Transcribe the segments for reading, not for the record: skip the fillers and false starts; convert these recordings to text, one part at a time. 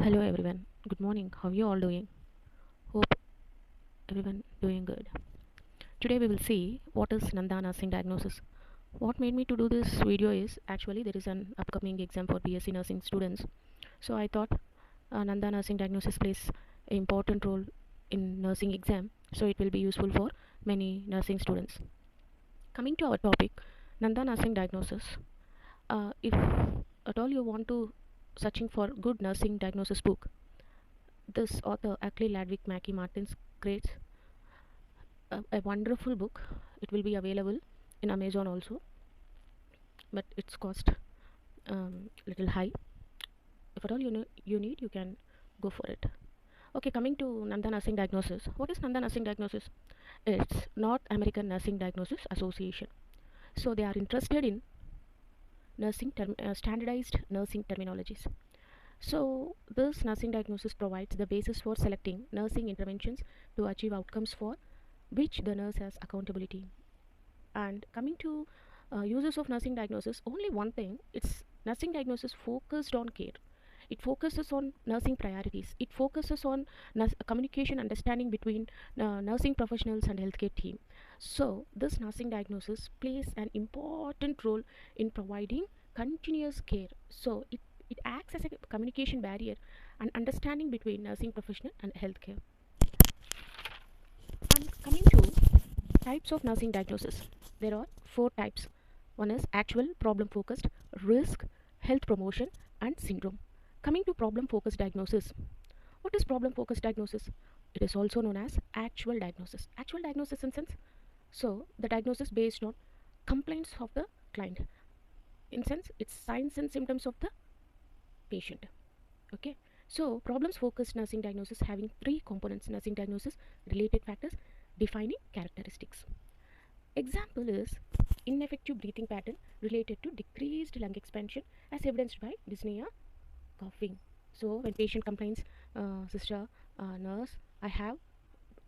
Hello everyone. Good morning. How are you all doing? Hope everyone doing good. Today we will see what is Nanda nursing diagnosis. What made me to do this video is actually there is an upcoming exam for BSc nursing students. So I thought Nanda nursing diagnosis plays an important role in nursing exam. So it will be useful for many nursing students. Coming to our topic, Nanda nursing diagnosis. If at all you want to searching for good nursing diagnosis book, this author Ackley Ladwig Mackie Martins creates a wonderful book. It will be available in Amazon also, but its cost little high. If at all you need, you can go for it. Okay, coming to Nanda Nursing Diagnosis. What is Nanda Nursing Diagnosis? It's North American Nursing Diagnosis Association. So they are interested in standardized nursing terminologies. So this nursing diagnosis provides the basis for selecting nursing interventions to achieve outcomes for which the nurse has accountability. And coming to uses of nursing diagnosis, only one thing, it's nursing diagnosis focused on care. It focuses on nursing priorities. It focuses on communication understanding between nursing professionals and healthcare team. So this nursing diagnosis plays an important role in providing continuous care. So it acts as a communication barrier and understanding between nursing professional and healthcare. And coming to types of nursing diagnosis, there are four types. One is actual, problem focused, risk, health promotion, and syndrome. Coming to problem focused diagnosis, what is problem focused diagnosis? It is also known as actual diagnosis. Actual diagnosis in sense, so the diagnosis based on complaints of the client. In sense, it's signs and symptoms of the patient. Okay. So problems focused nursing diagnosis having three components: nursing diagnosis, related factors, defining characteristics. Example is ineffective breathing pattern related to decreased lung expansion as evidenced by dyspnea, coughing. So when patient complains, sister, nurse, I have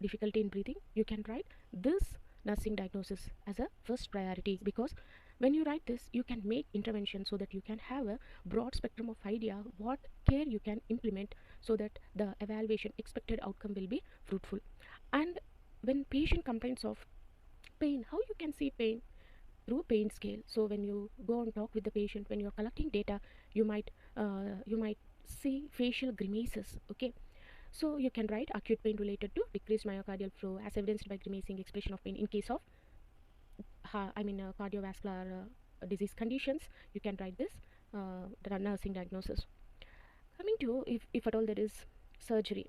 difficulty in breathing, you can write this nursing diagnosis as a first priority, because when you write this you can make intervention so that you can have a broad spectrum of idea what care you can implement so that the evaluation expected outcome will be fruitful. And when patient complains of pain, how you can see pain? Through pain scale. So when you go and talk with the patient, when you're collecting data, you might see facial grimaces. Okay, so you can write acute pain related to decreased myocardial flow as evidenced by grimacing expression of pain. In case of cardiovascular disease conditions, you can write this the nursing diagnosis. Coming to, if at all there is surgery,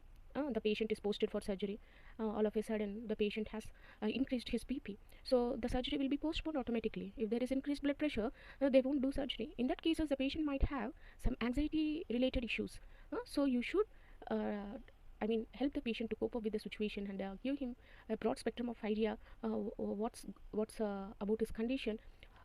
the patient is posted for surgery, all of a sudden the patient has increased his BP, so the surgery will be postponed automatically. If there is increased blood pressure, they won't do surgery. In that cases the patient might have some anxiety related issues, so you should help the patient to cope up with the situation and give him a broad spectrum of idea what's about his condition,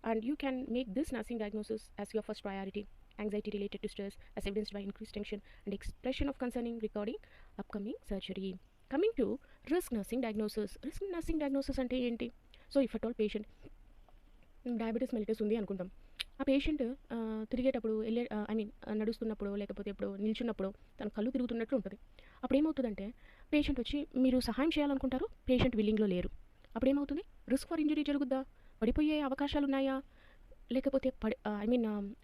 and you can make this nursing diagnosis as your first priority. Anxiety related to stress as evidenced by increased tension and expression of concerning regarding upcoming surgery. Coming to risk nursing diagnosis అంటే ఏంటి? So if at all patient diabetes mellitus ఉంది అనుకుంటాం. ఆ patient తిరిగేటప్పుడు నడుస్తున్నప్పుడు లేకపోతే ఎప్పుడు నిల్చున్నప్పుడు తన కళ్ళు తిరుగుతున్నట్లు ఉంటుంది. అప్పుడు ఏమవుతుందంటే పేషెంట్ వచ్చి మీరు సహాయం చేయాలనుకుంటారు, పేషెంట్ విల్లింగ్లో లేరు. అప్పుడు ఏమవుతుంది? రిస్క్ ఫర్ ఇంజరీ జరుగుద్దా? పడిపోయే అవకాశాలు ఉన్నాయా? లేకపోతే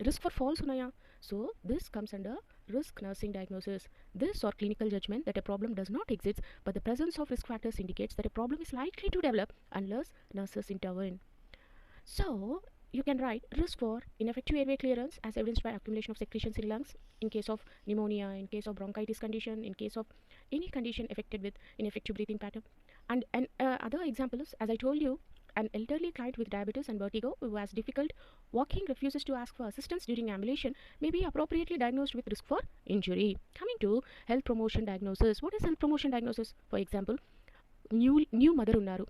risk for falls ఉన్నాయా? So this comes under risk nursing diagnosis. This or clinical judgment that a problem does not exist, but the presence of risk factors indicates that a problem is likely to develop unless nurses intervene. So you can write risk for ineffective airway clearance as evidenced by accumulation of secretions in lungs in case of pneumonia, in case of bronchitis condition, in case of any condition affected with ineffective breathing pattern. And other examples, as I told you, an elderly client with diabetes and vertigo who has difficult walking refuses to ask for assistance during ambulation may be appropriately diagnosed with risk for injury. Coming to health promotion diagnosis. What is health promotion diagnosis? For example, new mother unnaru.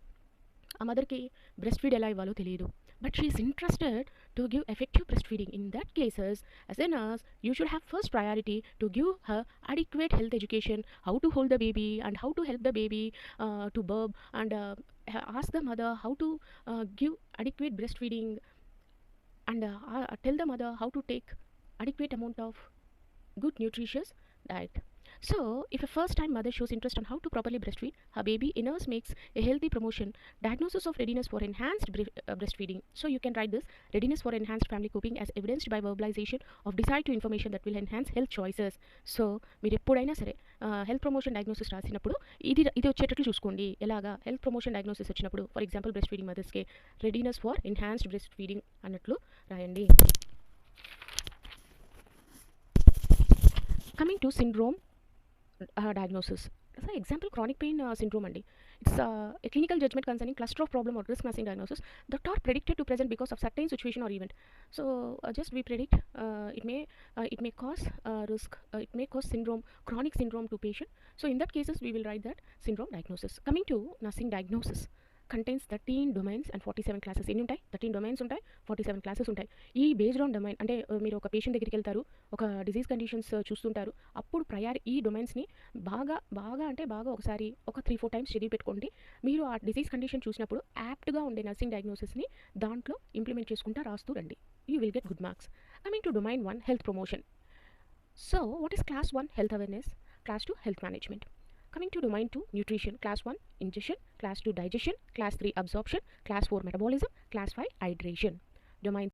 ఆ మదర్కి breast feed ఎలా ఇవ్వాలో తెలియదు, but she is interested to give effective breast feeding. In that cases as a nurse you should have first priority to give her adequate health education, how to hold the baby and how to help the baby to burp, and ask the mother how to give adequate breastfeeding, and tell the mother how to take adequate amount of good nutritious diet. So, if a first time mother shows interest on how to properly breastfeed her baby, Inners makes a healthy promotion diagnosis of readiness for enhanced breastfeeding. So, you can write this readiness for enhanced family coping as evidenced by verbalization of desire to information that will enhance health choices. So మీరు ఎప్పుడైనా సరే health promotion diagnosis రాసినప్పుడు ఇది వచ్చేటట్లు చూసుకోండి. ఎలాగా health promotion diagnosis వచ్చినప్పుడు for example breast feeding మదర్స్కి readiness for enhanced breast feeding అన్నట్లు రాయండి. Coming to syndrome diagnosis. So, example chronic pain syndrome and it's a clinical judgment concerning cluster of problem or risk nursing diagnosis that are predicted to present because of certain situation or event. So, just we predict it may cause risk, it may cause syndrome, chronic syndrome to patient. So, in that cases we will write that syndrome diagnosis. Coming to nursing diagnosis, contains 13 domains and 47 classes. ఎన్ని ఉంటాయి? 13 domains ఉంటాయి, 47 classes ఉంటాయి. ఈ based on domain అంటే మీరు ఒక patient దగ్గరికి వెళ్తారు, ఒక డిజీజ్ కండిషన్స్ చూస్తుంటారు, అప్పుడు ఈ డొమైన్స్ని బాగా ఒకసారి ఒక 3-4 టైమ్స్ చదివి పెట్టుకోండి. మీరు ఆ డిజీజ్ కండిషన్ చూసినప్పుడు యాప్ట్గా ఉండే నర్సింగ్ డయాగ్నోసిస్ని దాంట్లో ఇంప్లిమెంట్ చేసుకుంటా రాస్తూ రండి. You will get good marks. Coming to domain 1 health promotion. So what is class 1 health awareness, class 2 health management. Coming to domain 2 nutrition, class 1 ingestion, class 2 digestion, class 3 absorption, class 4 metabolism, class 5 hydration. Domain